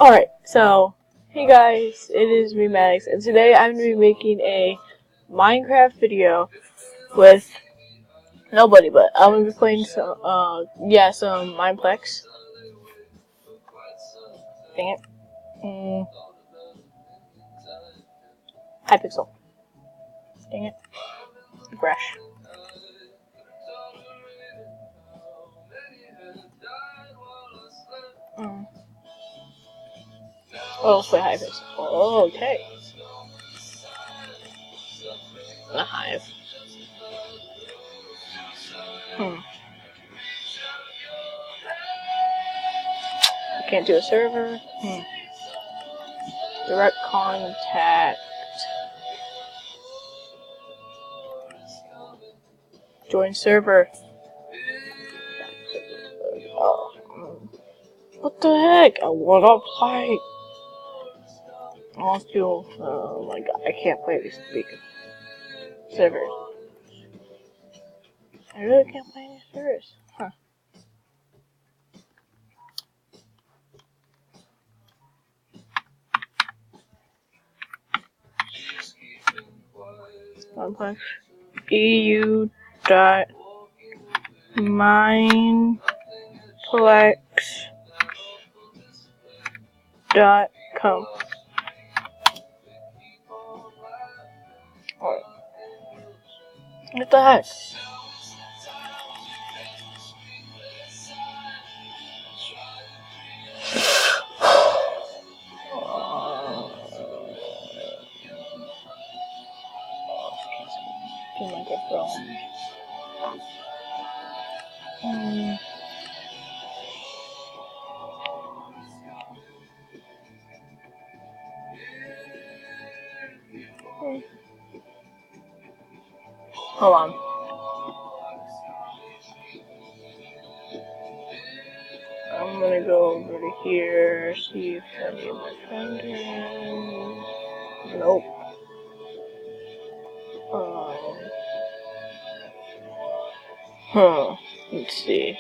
Alright, so, hey guys, it is me, Maddox, and today I'm going to be making a Minecraft video with nobody, but I'm going to be playing some Mineplex. Dang it. Hypixel. Dang it. Refresh. Oh, let's play Hypixel. Oh, okay. The Hive. I can't do a server. Direct contact. Join server. What the heck? I wanna play. Let's do. Oh my god, I can't play these big servers. I really can't play these servers. Huh. Complex. EU.mineplex.com. What the heck? Hold on. I'm gonna go over to here, see if any of my friends are in. Nope. Let's see.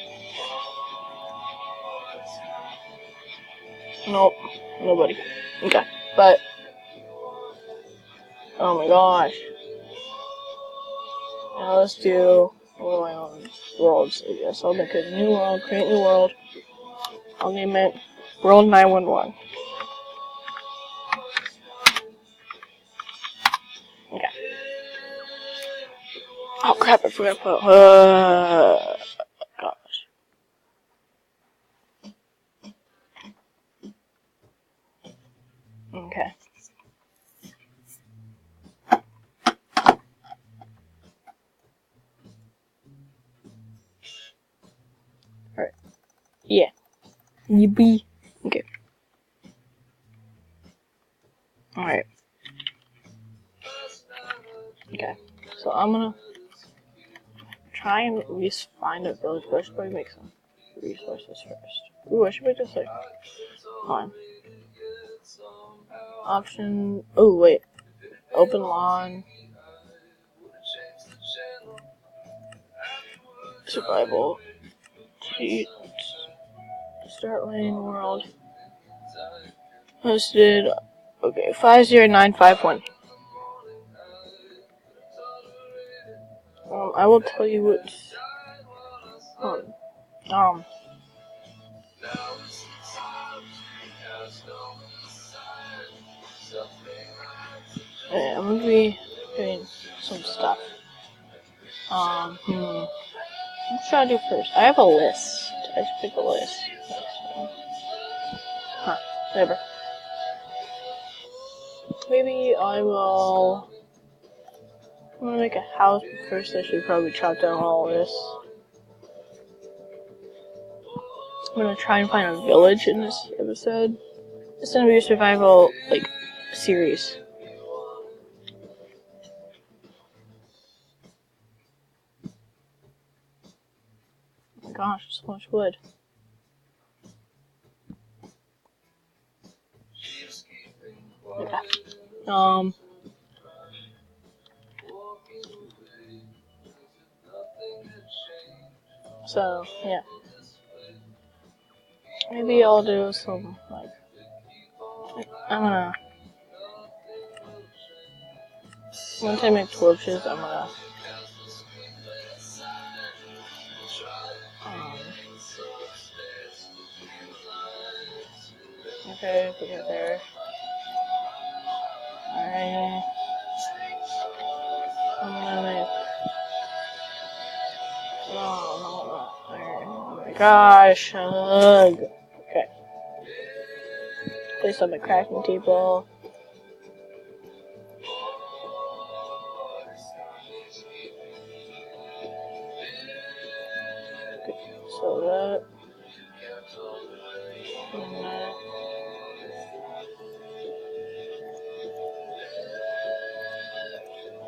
Nope. Nobody. Okay. But, oh my gosh. Now let's do my own worlds, I guess. I'll make a new world, create a new world. I'll name it World 911. Okay. Oh crap, I forgot to put gosh. Okay. Alright. Yeah. Yippee. Okay. Alright. Okay. So I'm gonna try and at least find a village, but I should probably make some resources first. Ooh, I should make this like fine. Option. Oh wait. Open lawn. Survival. Cheat. Start lane world. Hosted. Okay, 50951. I will tell you what. Okay, I'm gonna be doing some stuff. What should I do first? I have a list. I should pick a list. Huh, whatever. Maybe I will. I'm gonna make a house, but first I should probably chop down all this. I'm gonna try and find a village in this episode. It's gonna be a survival, series. Oh my gosh, so much wood. Okay. So, yeah. Maybe I'll do some, once I make torches, I'm gonna okay, put it there. Alright. I'm gonna make no, iron. Oh my gosh, ugh. Okay. Place on the crafting table. Okay, so that. And that.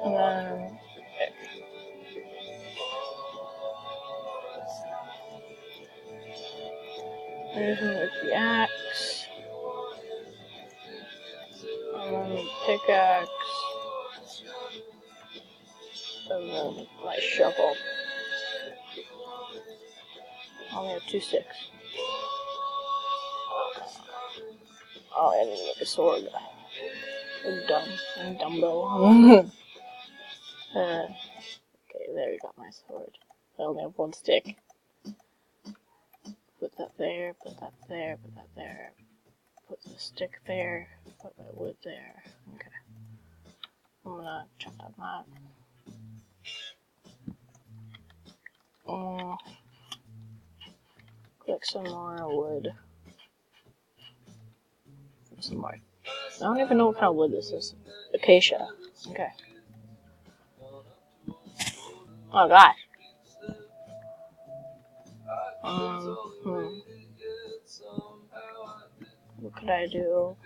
And then. Okay. There's the axe. And then pickaxe. And then my shovel. I only have 2 sticks. Oh, I didn't make a sword. I'm dumb. I'm Dumbo. Okay, there you got my sword. I only have 1 stick. Put that there, put that there, put that there. Put the stick there, put my wood there. Okay. I'm gonna chop down that. Collect some more wood. Some more. I don't even know what kind of wood this is. Acacia. Okay. Oh gosh. What could I do?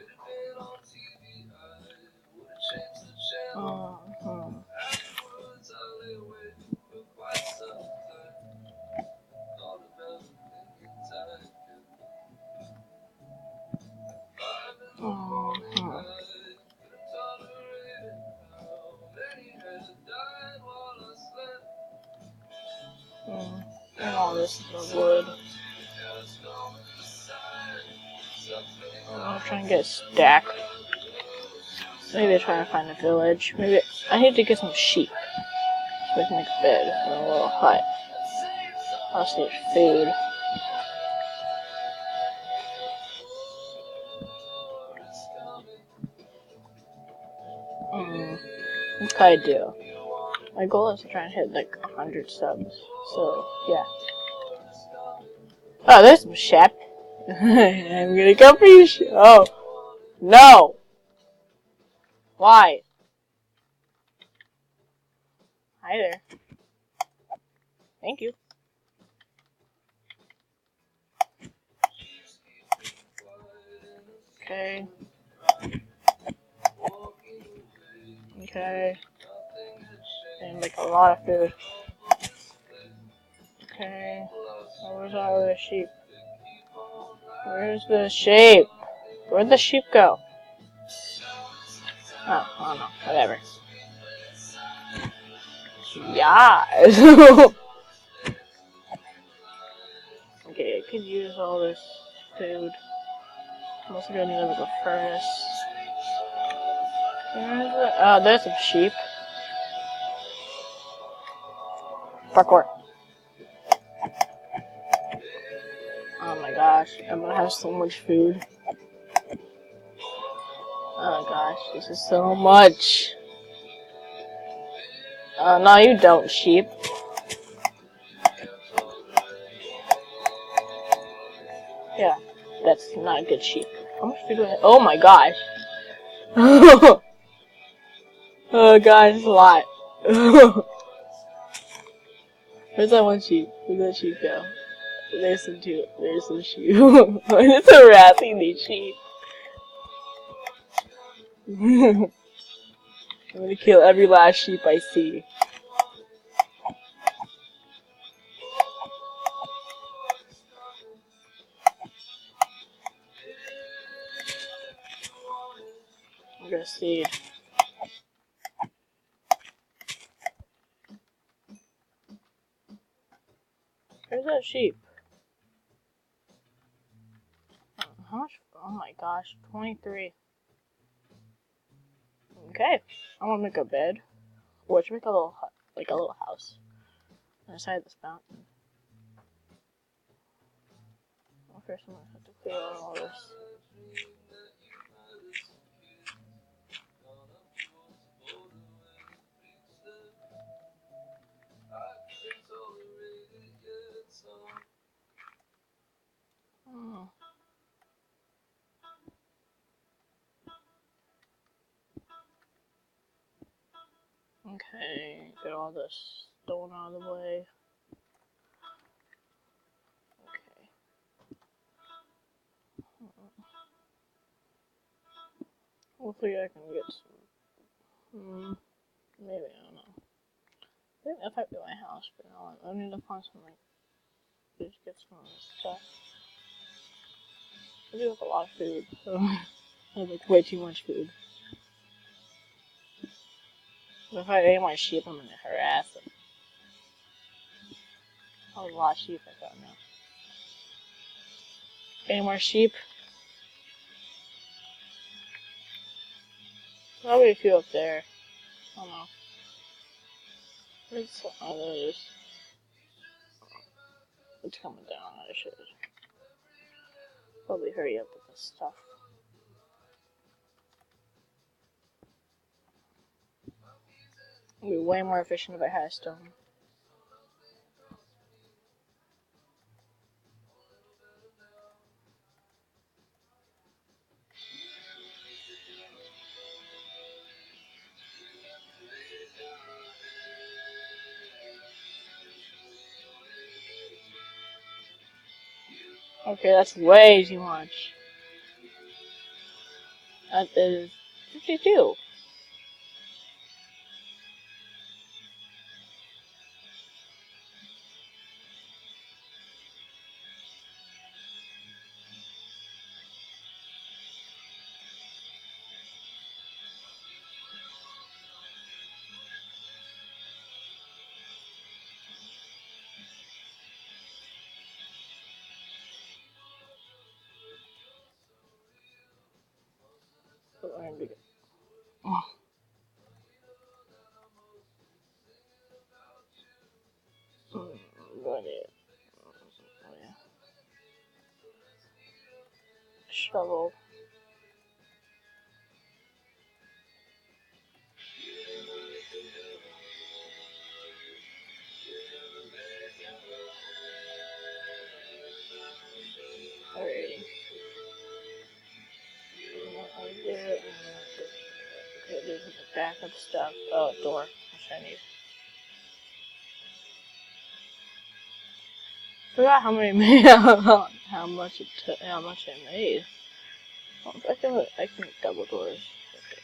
And all this is the wood. I'm trying to get a stack. Maybe try to find a village. Maybe I need to get some sheep so I can make a bed and a little hut. I also need food. What can I do? My goal is to try and hit like 100 subs. So yeah. Oh, there's some sheep. I'm gonna go for you. Oh no! Why? Hi there. Thank you. Okay. Okay. And like a lot of food. Okay. Where's all the sheep? Where's the sheep? Where'd the sheep go? Oh, I don't know. Whatever. Yeah. Okay, I could use all this food. I'm also gonna need like a furnace. Where is it? Oh, there's some sheep. Parkour. Oh my gosh, I'm gonna have so much food. Oh gosh, this is so much. No, you don't, sheep. Yeah, that's not a good sheep. How much food do I have? Oh my gosh. Oh gosh, it's a lot. Where's that one sheep? Where'd that sheep go? There's some too. There's some sheep. It's a rat eating these sheep. I'm gonna kill every last sheep I see. I'm gonna seed. Where's that sheep? How much? Oh my god. gosh, 23. Okay, I'm gonna make a bed. Or let's make a little hut, like a little house on the side of this mountain. Well, first I'm gonna have to clear out all this. Oh. Okay, get all this stone out of the way. Okay. Hopefully I can get some. Maybe, I don't know. I think that might be my house, but no, I need to find some, like, just get some of this stuff. I do have a lot of food, so I have, like, way too much food. But if I ate my sheep, I'm gonna harass them. Oh, a lot of sheep I got now. Any more sheep? Probably a few up there. I don't know. Where's some others? It's coming down. I should probably hurry up with this stuff. It'd be way more efficient if I had stone. Okay, that's way too much. That is 52. Oh. Got it. Oh, yeah. Shovel. Alrighty. Okay, there's the backup stuff. Oh, door. Which I need. Forgot how many how much I made. Oh, I can make double doors. Okay.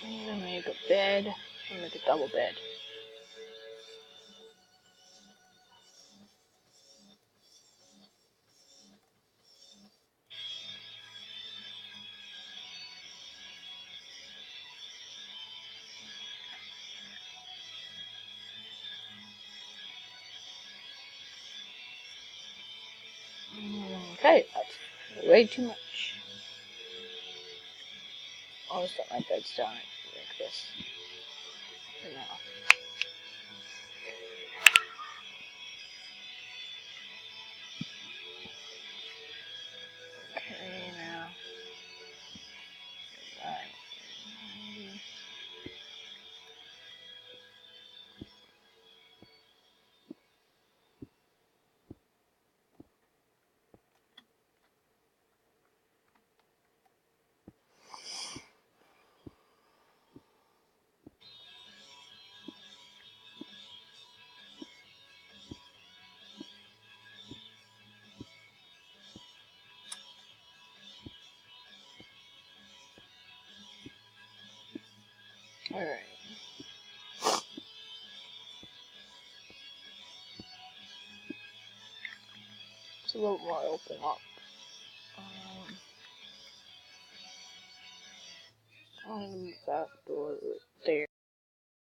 I'm gonna make a bed. I'm gonna make a double bed. Okay, that's way too much. I'll just let my beds down like this for now. Okay, now. Right. Alright. It's a little more open up. on the back door there.